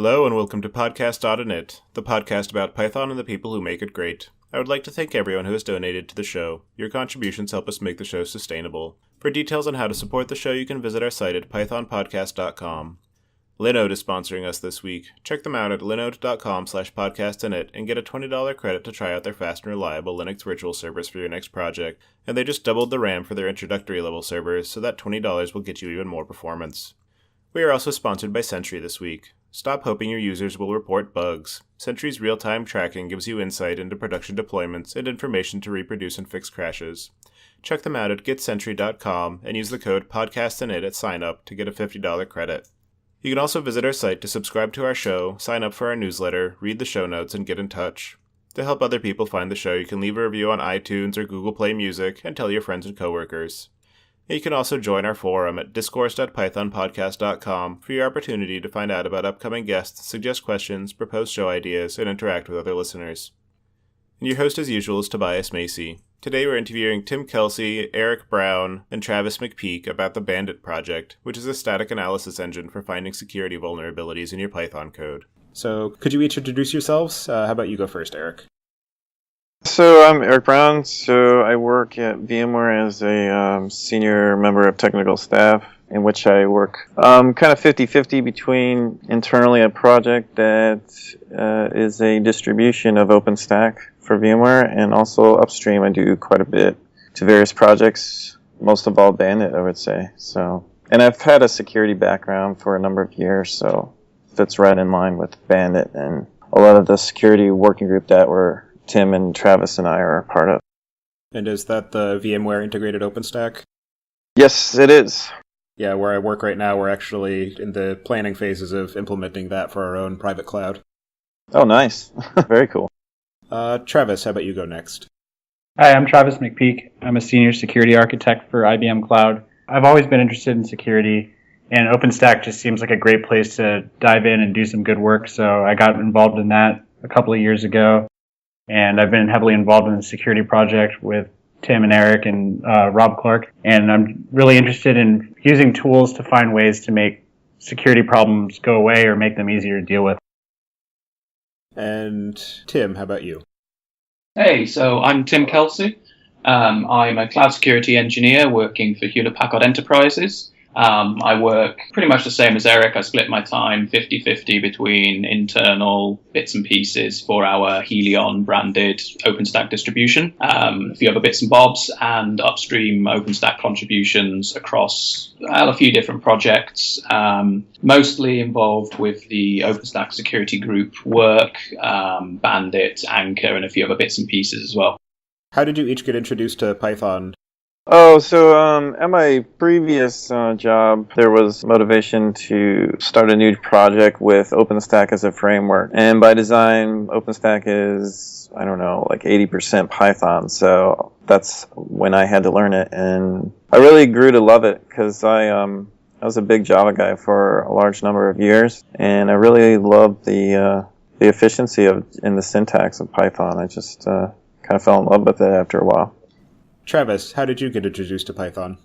Hello and welcome to Podcast.init, the podcast about Python and the people who make it great. I would like to thank everyone who has donated to the show. Your contributions help us make the show sustainable. For details on how to support the show, you can visit our site at pythonpodcast.com. Linode is sponsoring us this week. Check them out at linode.com/podcastinit and get a $20 credit to try out their fast and reliable Linux virtual servers for your next project. And they just doubled the RAM for their introductory level servers, so that $20 will get you even more performance. We are also sponsored by Sentry this week. Stop hoping your users will report bugs. Sentry's real-time tracking gives you insight into production deployments and information to reproduce and fix crashes. Check them out at getsentry.com and use the code podcastinit at sign-up to get a $50 credit. You can also visit our site to subscribe to our show, sign up for our newsletter, read the show notes, and get in touch. To help other people find the show, you can leave a review on iTunes or Google Play Music and tell your friends and coworkers. You can also join our forum at discourse.pythonpodcast.com for your opportunity to find out about upcoming guests, suggest questions, propose show ideas, and interact with other listeners. And your host as usual is Tobias Macy. Today we're interviewing Tim Kelsey, Eric Brown, and Travis McPeak about the Bandit project, which is a static analysis engine for finding security vulnerabilities in your Python code. So, could you each introduce yourselves? How about you go first, Eric? So I'm Eric Brown. So I work at VMware as a senior member of technical staff, in which I work kind of 50-50 between internally a project that is a distribution of OpenStack for VMware, and also upstream I do quite a bit to various projects, most of all Bandit, I would say. So, and I've had a security background for a number of years, so it fits right in line with Bandit and a lot of the security working group that Tim and Travis and I are a part of. And is that the VMware integrated OpenStack? Yes, it is. Yeah, where I work right now, we're actually in the planning phases of implementing that for our own private cloud. Oh, nice. Very cool. Travis, how about you go next? Hi, I'm Travis McPeak. I'm a senior security architect for IBM Cloud. I've always been interested in security, and OpenStack just seems like a great place to dive in and do some good work, so I got involved in that a couple of years ago. And I've been heavily involved in the security project with Tim and Eric and Rob Clark. And I'm really interested in using tools to find ways to make security problems go away or make them easier to deal with. And Tim, how about you? Hey, so I'm Tim Kelsey. I'm a cloud security engineer working for Hewlett-Packard Enterprises. I work pretty much the same as Eric. I split my time 50-50 between internal bits and pieces for our Helion branded OpenStack distribution, a few other bits and bobs, and upstream OpenStack contributions across a few different projects, mostly involved with the OpenStack security group work, Bandit, Anchor, and a few other bits and pieces as well. How did you each get introduced to Python? Oh, so at my previous job, there was motivation to start a new project with OpenStack as a framework. And by design, OpenStack is, I don't know, like 80% Python. So that's when I had to learn it. And I really grew to love it because I was a big Java guy for a large number of years. And I really loved the efficiency in the syntax of Python. I just kind of fell in love with it after a while. Travis, how did you get introduced to Python?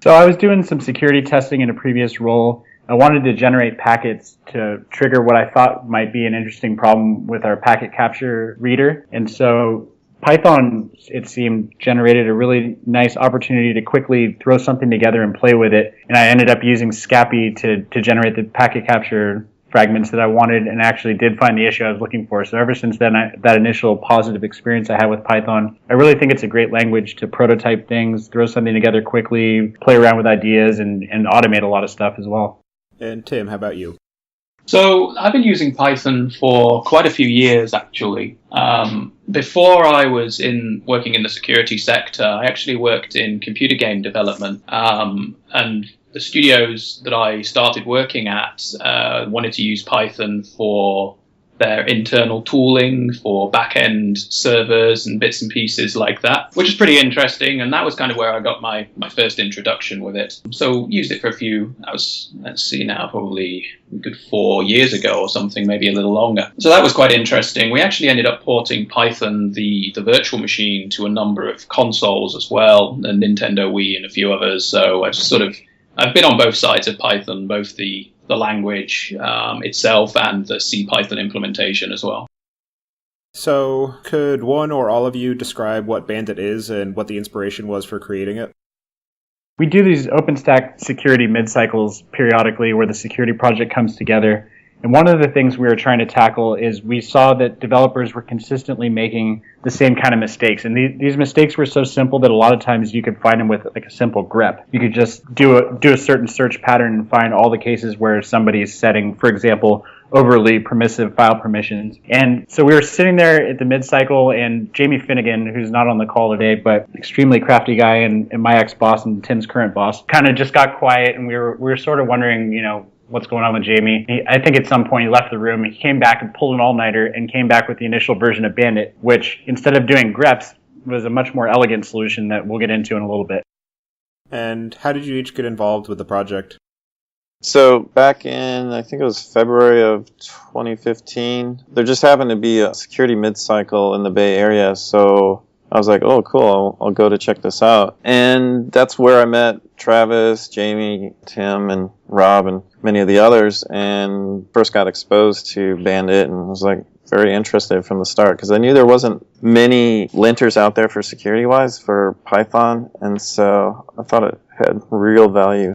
So I was doing some security testing in a previous role. I wanted to generate packets to trigger what I thought might be an interesting problem with our packet capture reader. And so Python, it seemed, generated a really nice opportunity to quickly throw something together and play with it. And I ended up using Scapy to generate the packet capture fragments that I wanted, and actually did find the issue I was looking for. So ever since then, that initial positive experience I had with Python, I really think it's a great language to prototype things, throw something together quickly, play around with ideas, and automate a lot of stuff as well. And Tim, how about you? So I've been using Python for quite a few years, actually. Before I was working in the security sector, I actually worked in computer game development, and the studios that I started working at wanted to use Python for their internal tooling, for back-end servers and bits and pieces like that, which is pretty interesting. And that was kind of where I got my first introduction with it. So used it for probably a good 4 years ago or something, maybe a little longer. So that was quite interesting. We actually ended up porting Python, the virtual machine, to a number of consoles as well, and Nintendo Wii and a few others. So I've been on both sides of Python, both the the language itself and the C Python implementation as well. So, could one or all of you describe what Bandit is and what the inspiration was for creating it? We do these OpenStack security mid-cycles periodically where the security project comes together. And one of the things we were trying to tackle is we saw that developers were consistently making the same kind of mistakes. And these mistakes were so simple that a lot of times you could find them with like a simple grep. You could just do a certain search pattern and find all the cases where somebody's setting, for example, overly permissive file permissions. And so we were sitting there at the mid-cycle, and Jamie Finnegan, who's not on the call today, but extremely crafty guy and my ex-boss and Tim's current boss, kind of just got quiet, and we were sort of wondering, what's going on with Jamie. I think at some point he left the room, he came back and pulled an all-nighter and came back with the initial version of Bandit, which instead of doing greps was a much more elegant solution that we'll get into in a little bit. And how did you each get involved with the project? So back in, I think it was February of 2015, there just happened to be a security mid-cycle in the Bay Area, so I was like, oh, cool, I'll go to check this out. And that's where I met Travis, Jamie, Tim, and Rob, and many of the others, and first got exposed to Bandit and was like very interested from the start because I knew there wasn't many linters out there for security-wise for Python, and so I thought it had real value.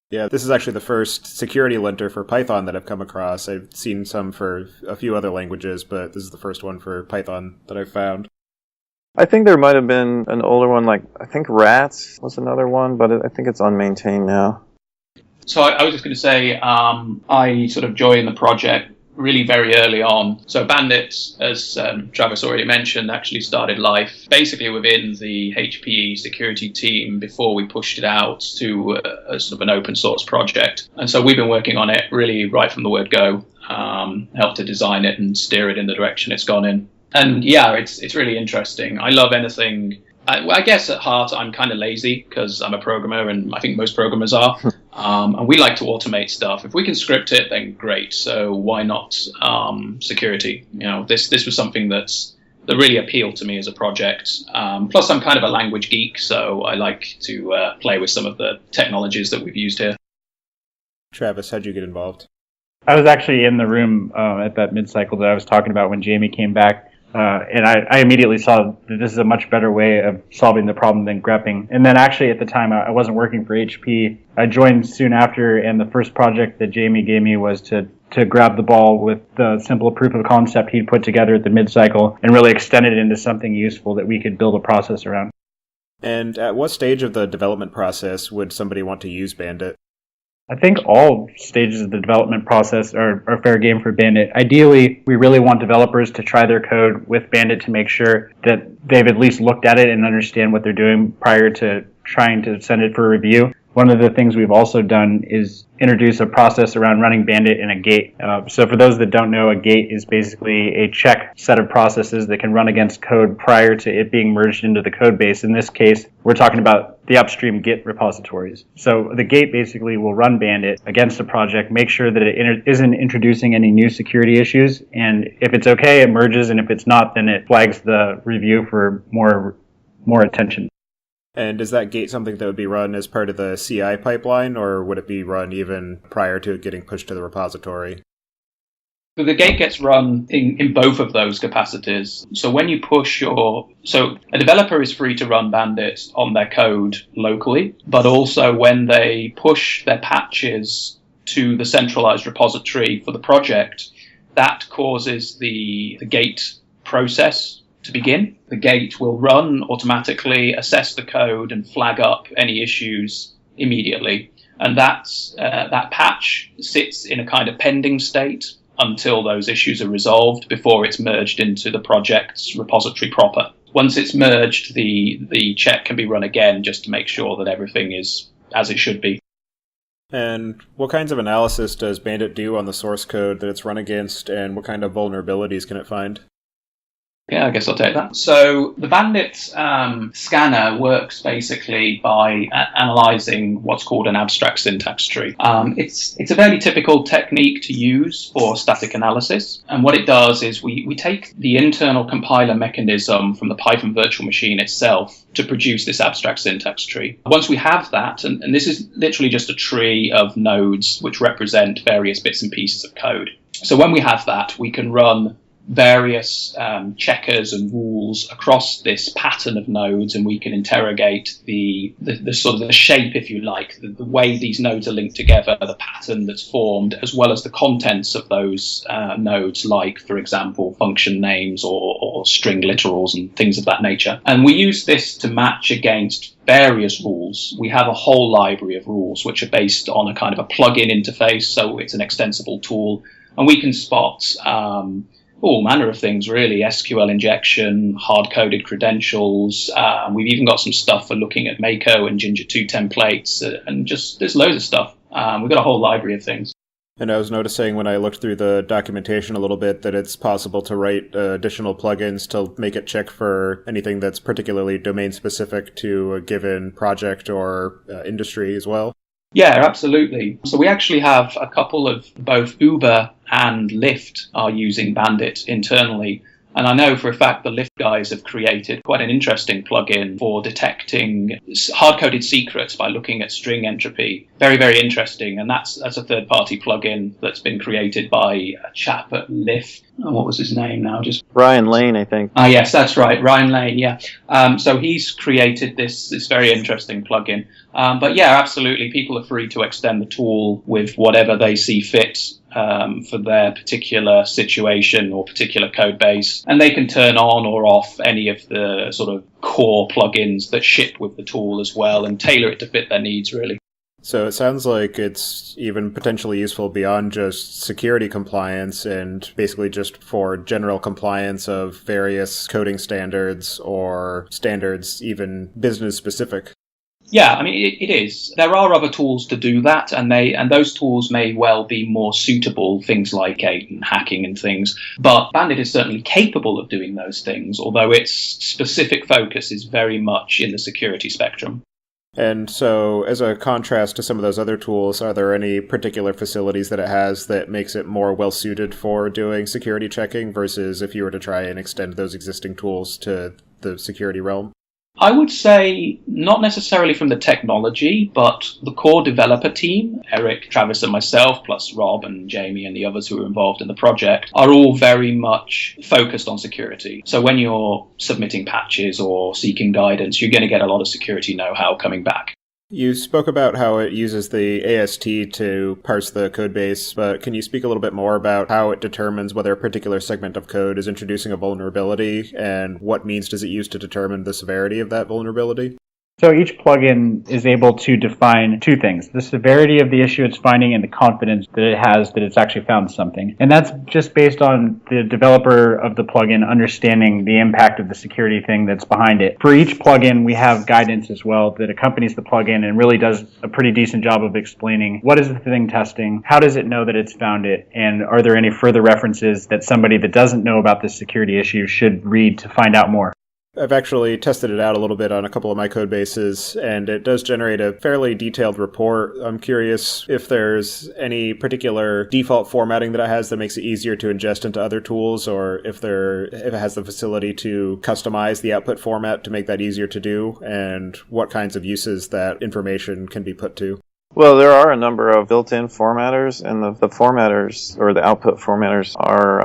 Yeah, this is actually the first security linter for Python that I've come across. I've seen some for a few other languages, but this is the first one for Python that I've found. I think there might have been an older one, like I think Rats was another one, but I think it's unmaintained now. So I was just going to say, I sort of joined the project really very early on. So Bandit, as Travis already mentioned, actually started life basically within the HPE security team before we pushed it out to a sort of an open source project. And so we've been working on it really right from the word go, helped to design it and steer it in the direction it's gone in. And yeah, it's really interesting. I love anything. I guess at heart I'm kind of lazy because I'm a programmer, and I think most programmers are. And we like to automate stuff. If we can script it, then great. So why not security? This was something that really appealed to me as a project. Plus, I'm kind of a language geek, so I like to play with some of the technologies that we've used here. Travis, how'd you get involved? I was actually in the room at that mid-cycle that I was talking about when Jamie came back. And I immediately saw that this is a much better way of solving the problem than grepping. And then actually at the time I wasn't working for HP. I joined soon after, and the first project that Jamie gave me was to grab the ball with the simple proof of concept he'd put together at the mid-cycle and really extend it into something useful that we could build a process around. And at what stage of the development process would somebody want to use Bandit? I think all stages of the development process are fair game for Bandit. Ideally, we really want developers to try their code with Bandit to make sure that they've at least looked at it and understand what they're doing prior to trying to send it for review. One of the things we've also done is introduce a process around running Bandit in a gate. So for those that don't know, a gate is basically a check set of processes that can run against code prior to it being merged into the code base. In this case, we're talking about the upstream Git repositories. So the gate basically will run Bandit against a project, make sure that it isn't introducing any new security issues, and if it's okay, it merges, and if it's not, then it flags the review for more attention. And is that gate something that would be run as part of the CI pipeline, or would it be run even prior to it getting pushed to the repository? So the gate gets run in both of those capacities. So when you push so a developer is free to run Bandit on their code locally, but also when they push their patches to the centralized repository for the project, that causes the gate process to begin. The gate will run automatically, assess the code, and flag up any issues immediately. And that patch sits in a kind of pending state until those issues are resolved before it's merged into the project's repository proper. Once it's merged, the check can be run again just to make sure that everything is as it should be. And what kinds of analysis does Bandit do on the source code that it's run against, and what kind of vulnerabilities can it find? Yeah, I guess I'll take that. So the Bandit scanner works basically by analyzing what's called an abstract syntax tree. It's a very typical technique to use for static analysis. And what it does is we take the internal compiler mechanism from the Python virtual machine itself to produce this abstract syntax tree. Once we have that, and this is literally just a tree of nodes which represent various bits and pieces of code. So when we have that, we can run various checkers and rules across this pattern of nodes, and we can interrogate the sort of the shape, if you like, the way these nodes are linked together, the pattern that's formed, as well as the contents of those nodes, like, for example, function names or string literals and things of that nature. And we use this to match against various rules. We have a whole library of rules which are based on a kind of a plug-in interface, so it's an extensible tool, and we can spot all manner of things, really. SQL injection, hard-coded credentials. We've even got some stuff for looking at Mako and Ginger 2 templates, and just there's loads of stuff. We've got a whole library of things. And I was noticing when I looked through the documentation a little bit that it's possible to write additional plugins to make it check for anything that's particularly domain-specific to a given project or industry as well. Yeah, absolutely. So we actually have a couple of both Uber and Lyft are using Bandit internally. And I know for a fact the Lyft guys have created quite an interesting plugin for detecting hard-coded secrets by looking at string entropy. Very, very interesting. And that's a third-party plugin that's been created by a chap at Lyft. Oh, what was his name now? Just Ryan Lane, I think. Yes, that's right. Ryan Lane, yeah. So he's created this very interesting plugin. But yeah, absolutely. People are free to extend the tool with whatever they see fit for their particular situation or particular code base. And they can turn on or off any of the sort of core plugins that ship with the tool as well and tailor it to fit their needs, really. So it sounds like it's even potentially useful beyond just security compliance and basically just for general compliance of various coding standards or standards even business specific. Yeah, I mean, it is. There are other tools to do that, and those tools may well be more suitable, things like hacking and things. But Bandit is certainly capable of doing those things, although its specific focus is very much in the security spectrum. And so, as a contrast to some of those other tools, are there any particular facilities that it has that makes it more well-suited for doing security checking versus if you were to try and extend those existing tools to the security realm? I would say not necessarily from the technology, but the core developer team, Eric, Travis and myself, plus Rob and Jamie and the others who are involved in the project, are all very much focused on security. So when you're submitting patches or seeking guidance, you're going to get a lot of security know-how coming back. You spoke about how it uses the AST to parse the code base, but can you speak a little bit more about how it determines whether a particular segment of code is introducing a vulnerability, and what means does it use to determine the severity of that vulnerability? So each plugin is able to define two things: the severity of the issue it's finding and the confidence that it has that it's actually found something. And that's just based on the developer of the plugin understanding the impact of the security thing that's behind it. For each plugin, we have guidance as well that accompanies the plugin and really does a pretty decent job of explaining what is the thing testing, how does it know that it's found it, and are there any further references that somebody that doesn't know about this security issue should read to find out more. I've actually tested it out a little bit on a couple of my code bases, and it does generate a fairly detailed report. I'm curious if there's any particular default formatting that it has that makes it easier to ingest into other tools, or if it has the facility to customize the output format to make that easier to do, and what kinds of uses that information can be put to. Well, there are a number of built-in formatters, and the formatters, or the output formatters, are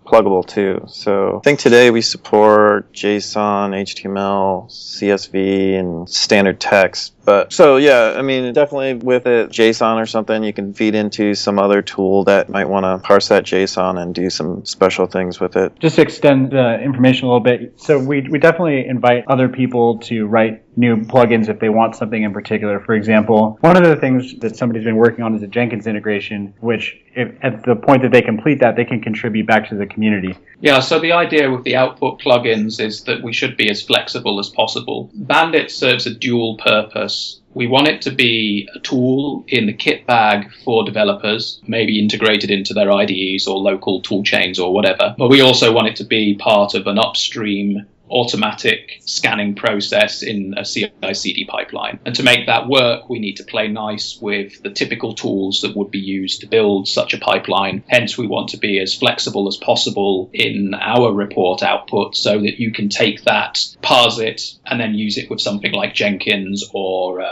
pluggable too. So I think today we support JSON, HTML, CSV, and standard text. But so yeah, I mean, definitely with it, JSON or something, you can feed into some other tool that might want to parse that JSON and do some special things with it. Just to extend the information a little bit, so we definitely invite other people to write new plugins if they want something in particular. For example, one of the things that somebody's been working on is a Jenkins integration, which if, at the point that they complete that, they can contribute back to the community. Yeah, so the idea with the output plugins is that we should be as flexible as possible. Bandit serves a dual purpose, We want it to be a tool in the kit bag for developers, maybe integrated into their IDEs or local tool chains or whatever. But we also want it to be part of an upstream automatic scanning process in a CI/CD pipeline. And to make that work, we need to play nice with the typical tools that would be used to build such a pipeline. Hence, we want to be as flexible as possible in our report output so that you can take that, parse it, and then use it with something like Jenkins or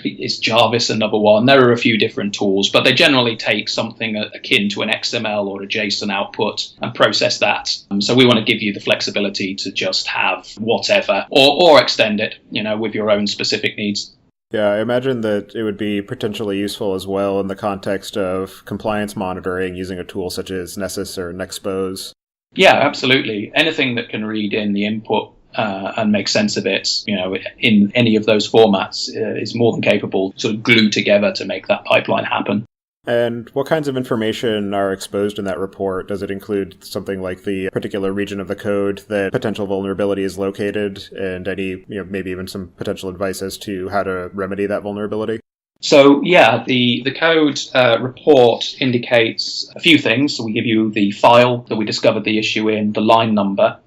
is Jarvis another one? There are a few different tools, but they generally take something akin to an XML or a JSON output and process that. So we want to give you the flexibility to just have whatever or extend it, with your own specific needs. Yeah, I imagine that it would be potentially useful as well in the context of compliance monitoring using a tool such as Nessus or Nexpose. Yeah, absolutely. Anything that can read in the input and make sense of it, in any of those formats is more than capable to sort of glue together to make that pipeline happen. And what kinds of information are exposed in that report? Does it include something like the particular region of the code that potential vulnerability is located, and any, maybe even some potential advice as to how to remedy that vulnerability? So, yeah, the code report indicates a few things. So we give you the file that we discovered the issue in, the line number.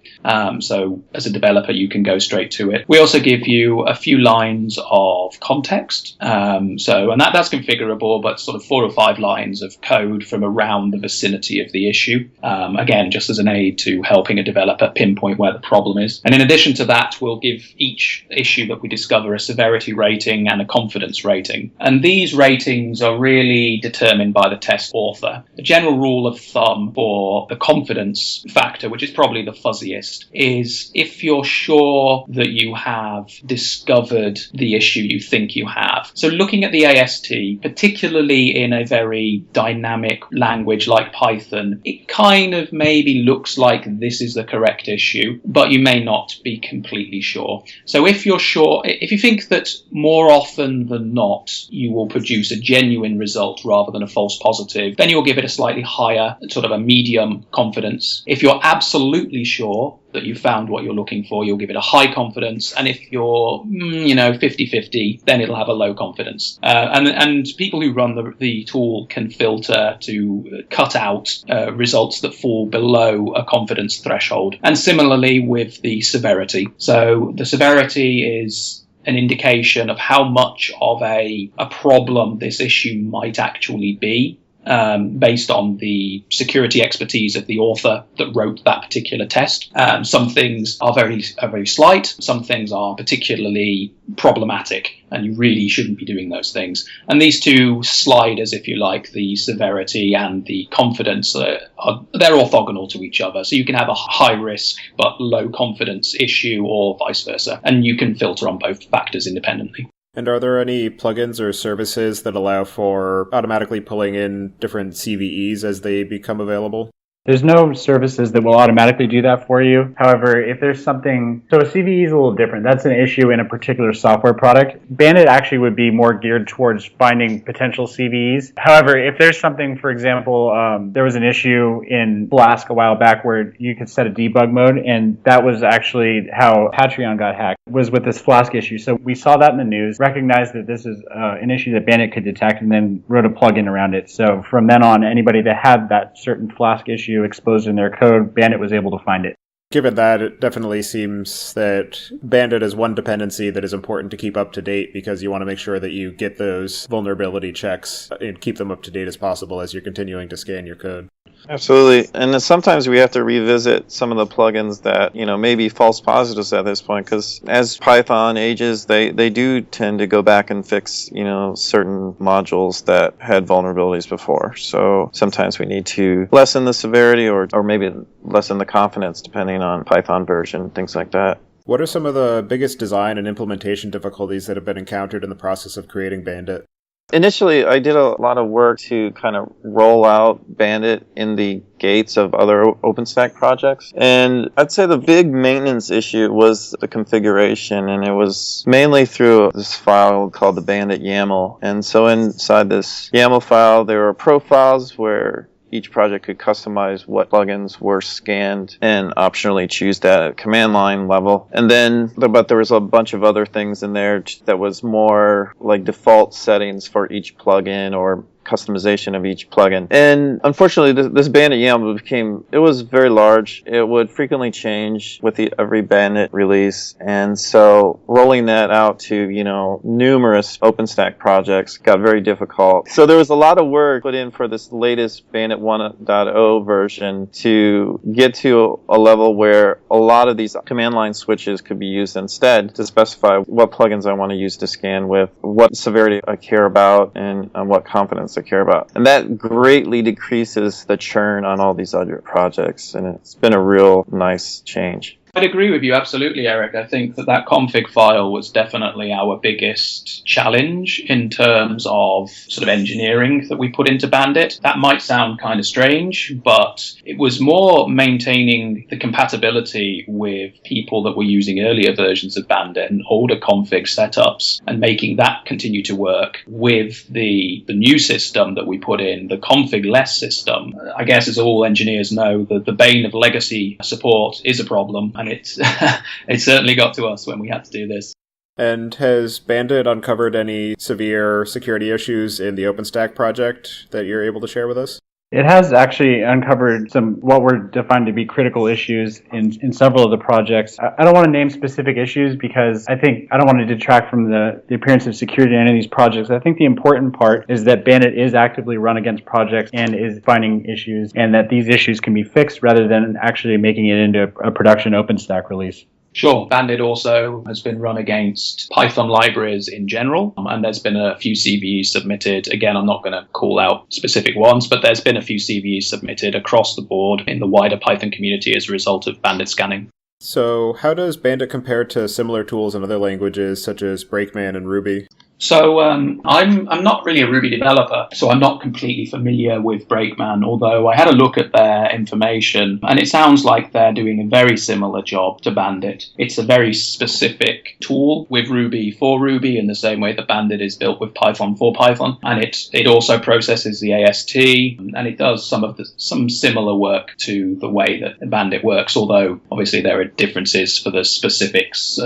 So as a developer, you can go straight to it. We also give you a few lines of context. And that's configurable, but sort of 4 or 5 lines of code from around the vicinity of the issue. Again, just as an aid to helping a developer pinpoint where the problem is. And in addition to that, we'll give each issue that we discover a severity rating and a confidence rating. And these ratings are really determined by the test author. The general rule of thumb for the confidence factor, which is probably the fuzziest, is if you're sure that you have discovered the issue you think you have. So looking at the AST, particularly in a very dynamic language like Python, it kind of maybe looks like this is the correct issue, but you may not be completely sure. So if you're sure, if you think that more often than not, you will produce a genuine result rather than a false positive, then you'll give it a slightly higher, sort of a medium confidence. If you're absolutely sure that you found what you're looking for, you'll give it a high confidence. And if you're, 50-50, then it'll have a low confidence. And people who run the tool can filter to cut out results that fall below a confidence threshold. And similarly with the severity. So the severity is an indication of how much of a problem this issue might actually be. Based on the security expertise of the author that wrote that particular test. Some things are very slight, some things are particularly problematic, and you really shouldn't be doing those things. And these two sliders, if you like, the severity and the confidence, they're orthogonal to each other. So you can have a high risk but low confidence issue or vice versa, and you can filter on both factors independently. And are there any plugins or services that allow for automatically pulling in different CVEs as they become available? There's no services that will automatically do that for you. However, if there's something, so a CVE is a little different. That's an issue in a particular software product. Bandit actually would be more geared towards finding potential CVEs. However, if there's something, for example, there was an issue in Flask a while back where you could set a debug mode, and that was actually how Patreon got hacked, was with this Flask issue. So we saw that in the news, recognized that this is an issue that Bandit could detect, and then wrote a plugin around it. So from then on, anybody that had that certain Flask issue exposed in their code, Bandit was able to find it. Given that, it definitely seems that Bandit is one dependency that is important to keep up to date, because you want to make sure that you get those vulnerability checks and keep them up to date as possible as you're continuing to scan your code. Absolutely. And then sometimes we have to revisit some of the plugins that, may be false positives at this point, because as Python ages, they do tend to go back and fix, certain modules that had vulnerabilities before. So sometimes we need to lessen the severity or maybe lessen the confidence depending on Python version, things like that. What are some of the biggest design and implementation difficulties that have been encountered in the process of creating Bandit? Initially, I did a lot of work to kind of roll out Bandit in the gates of other OpenStack projects. And I'd say the big maintenance issue was the configuration, and it was mainly through this file called the Bandit YAML. And so inside this YAML file, there were profiles where each project could customize what plugins were scanned and optionally choose that at command line level. And then, but there was a bunch of other things in there that was more like default settings for each plugin or customization of each plugin. And unfortunately, this Bandit YAML it was very large. It would frequently change with every Bandit release. And so rolling that out to, numerous OpenStack projects got very difficult. So there was a lot of work put in for this latest Bandit 1.0 version to get to a level where a lot of these command line switches could be used instead to specify what plugins I want to use to scan with, what severity I care about, and what confidence I care about. And that greatly decreases the churn on all these other projects, and it's been a real nice change. I'd agree with you absolutely, Eric. I think that config file was definitely our biggest challenge in terms of sort of engineering that we put into Bandit. That might sound kind of strange, but it was more maintaining the compatibility with people that were using earlier versions of Bandit and older config setups and making that continue to work with the new system that we put in, the config-less system. I guess, as all engineers know, the bane of legacy support is a problem. And it certainly got to us when we had to do this. And has Bandit uncovered any severe security issues in the OpenStack project that you're able to share with us? It has actually uncovered some what were defined to be critical issues in several of the projects. I don't want to name specific issues because I don't want to detract from the appearance of security in any of these projects. I think the important part is that Bandit is actively run against projects and is finding issues, and that these issues can be fixed rather than actually making it into a production OpenStack release. Sure. Bandit also has been run against Python libraries in general, and there's been a few CVEs submitted. Again, I'm not going to call out specific ones, but there's been a few CVEs submitted across the board in the wider Python community as a result of Bandit scanning. So how does Bandit compare to similar tools in other languages such as Brakeman and Ruby? So I'm not really a Ruby developer, so I'm not completely familiar with Brakeman, although I had a look at their information, and it sounds like they're doing a very similar job to Bandit. It's a very specific tool with Ruby for Ruby in the same way that Bandit is built with Python for Python, and it also processes the AST, and it does some similar work to the way that Bandit works, although obviously there are differences for the specifics.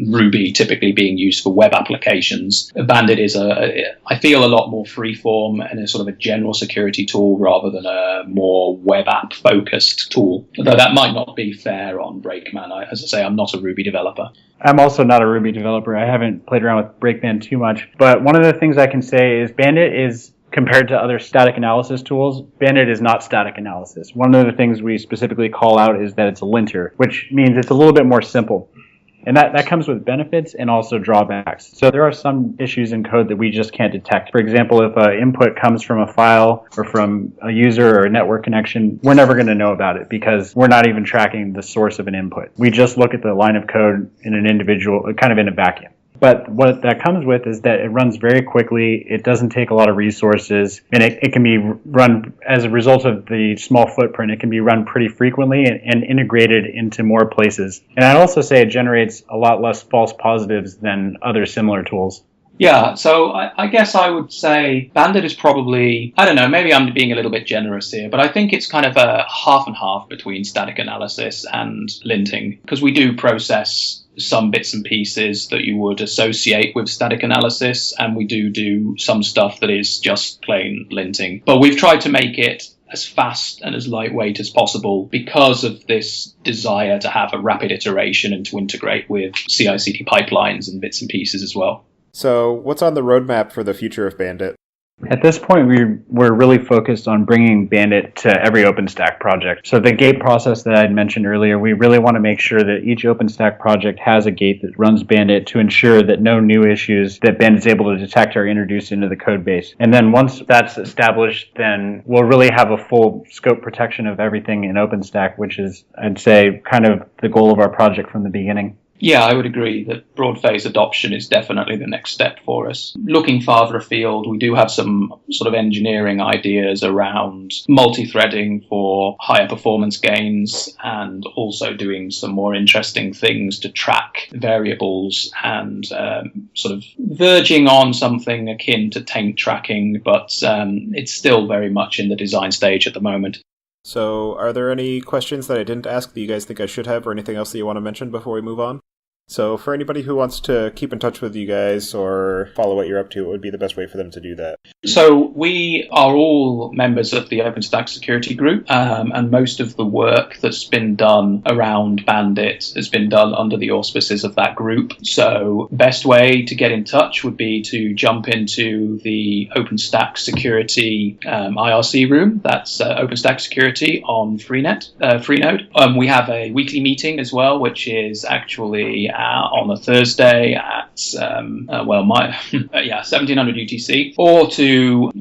Ruby typically being used for web applications. Bandit is I feel a lot more freeform and a sort of a general security tool rather than a more web app focused tool. Although that might not be fair on Brakeman. As I say, I'm not a Ruby developer. I'm also not a Ruby developer. I haven't played around with Brakeman too much. But one of the things I can say is Bandit is, compared to other static analysis tools, Bandit is not static analysis. One of the things we specifically call out is that it's a linter, which means it's a little bit more simple. And that comes with benefits and also drawbacks. So there are some issues in code that we just can't detect. For example, if an input comes from a file or from a user or a network connection, we're never going to know about it because we're not even tracking the source of an input. We just look at the line of code in an individual, kind of in a vacuum. But what that comes with is that it runs very quickly, it doesn't take a lot of resources, and it can be run, as a result of the small footprint, it can be run pretty frequently and integrated into more places. And I'd also say it generates a lot less false positives than other similar tools. Yeah, so I guess I would say Bandit is probably, I don't know, maybe I'm being a little bit generous here, but I think it's kind of a half and half between static analysis and linting, because we do process some bits and pieces that you would associate with static analysis, and we do some stuff that is just plain linting. But we've tried to make it as fast and as lightweight as possible because of this desire to have a rapid iteration and to integrate with CI/CD pipelines and bits and pieces as well. So what's on the roadmap for the future of Bandit? At this point, we're really focused on bringing Bandit to every OpenStack project. So the gate process that I had mentioned earlier, we really want to make sure that each OpenStack project has a gate that runs Bandit to ensure that no new issues that Bandit's able to detect are introduced into the code base. And then once that's established, then we'll really have a full scope protection of everything in OpenStack, which is, I'd say, kind of the goal of our project from the beginning. Yeah, I would agree that broad-phase adoption is definitely the next step for us. Looking farther afield, we do have some sort of engineering ideas around multi-threading for higher performance gains, and also doing some more interesting things to track variables and sort of verging on something akin to taint tracking, but it's still very much in the design stage at the moment. So, are there any questions that I didn't ask that you guys think I should have, or anything else that you want to mention before we move on? So, for anybody who wants to keep in touch with you guys or follow what you're up to, what would be the best way for them to do that? So we are all members of the OpenStack security group, and most of the work that's been done around Bandit has been done under the auspices of that group. So best way to get in touch would be to jump into the OpenStack security IRC room. That's OpenStack security on Freenode. We have a weekly meeting as well, which is actually on a Thursday at 1700 UTC, or to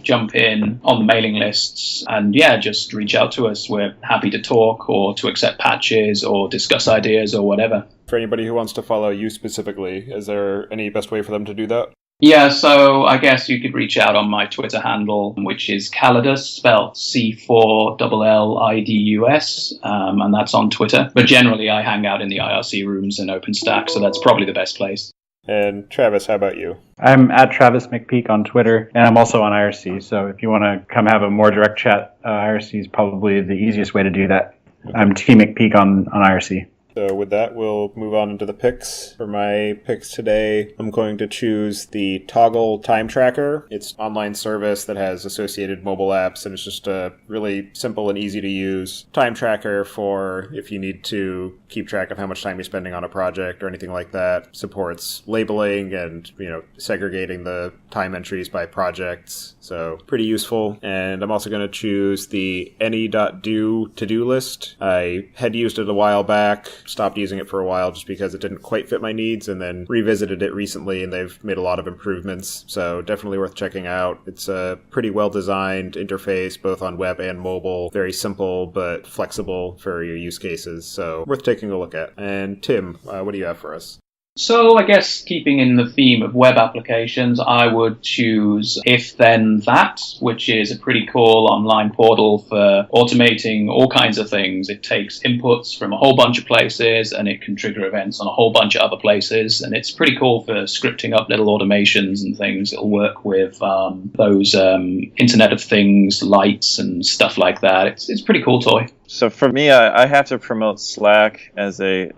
jump in on the mailing lists and just reach out to us. We're happy to talk or to accept patches or discuss ideas or whatever. For anybody who wants to follow you specifically, is there any best way for them to do that? Yeah, so I guess you could reach out on my Twitter handle, which is Calidus, spelled C4LLIDUS, and that's on Twitter. But generally, I hang out in the IRC rooms in OpenStack, so that's probably the best place. And Travis, how about you? I'm at Travis McPeak on Twitter, and I'm also on IRC. So if you want to come have a more direct chat, IRC is probably the easiest way to do that. I'm T McPeak on IRC. So with that, we'll move on into the picks. For my picks today, I'm going to choose the Toggle Time Tracker. It's an online service that has associated mobile apps, and it's just a really simple and easy to use time tracker for if you need to keep track of how much time you're spending on a project or anything like that. Supports labeling and, segregating the time entries by projects. So pretty useful. And I'm also going to choose the any.do to-do list. I had used it a while back, stopped using it for a while just because it didn't quite fit my needs, and then revisited it recently, and they've made a lot of improvements. So definitely worth checking out. It's a pretty well-designed interface, both on web and mobile. Very simple, but flexible for your use cases. So worth taking a look at. And Tim, what do you have for us? So I guess keeping in the theme of web applications, I would choose If Then That, which is a pretty cool online portal for automating all kinds of things. It takes inputs from a whole bunch of places and it can trigger events on a whole bunch of other places. And it's pretty cool for scripting up little automations and things. It'll work with those Internet of Things lights and stuff like that. It's a pretty cool toy. So for me, I have to promote Slack as a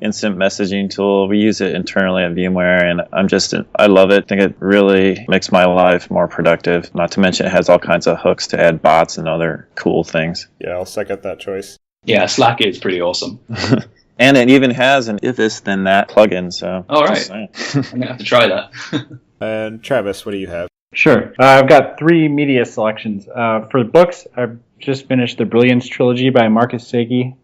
instant messaging tool. We use it internally at VMware, and I love it. I think it really makes my life more productive. Not to mention it has all kinds of hooks to add bots and other cool things. Yeah, I'll second that choice. Yeah, Slack is pretty awesome. And it even has an If This Then That plugin. So all right, I'm gonna have to try that. And Travis, what do you have? Sure. I've got 3 media selections. For the books, I've just finished the Brilliance trilogy by Marcus Saki,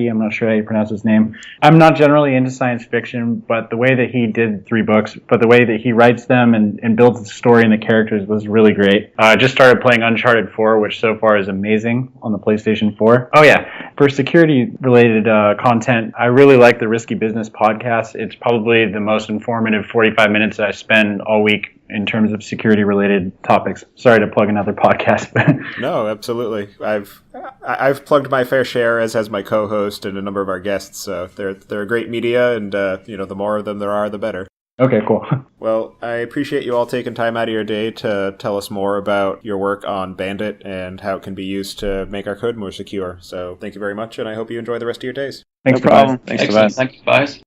I'm not sure how you pronounce his name. I'm not generally into science fiction, but the way that he did 3 books, but the way that he writes them and builds the story and the characters was really great. I just started playing Uncharted 4, which so far is amazing on the PlayStation 4. Oh yeah, for security-related content, I really like the Risky Business podcast. It's probably the most informative 45 minutes that I spend all week in terms of security-related topics. Sorry to plug another podcast. No, absolutely. I've plugged my fair share, as has my co-host and a number of our guests. So they're a great media, and the more of them there are, the better. Okay, cool. Well, I appreciate you all taking time out of your day to tell us more about your work on Bandit and how it can be used to make our code more secure. So thank you very much, and I hope you enjoy the rest of your days. Thanks, no problem. Thanks, Excellent. Thanks, guys.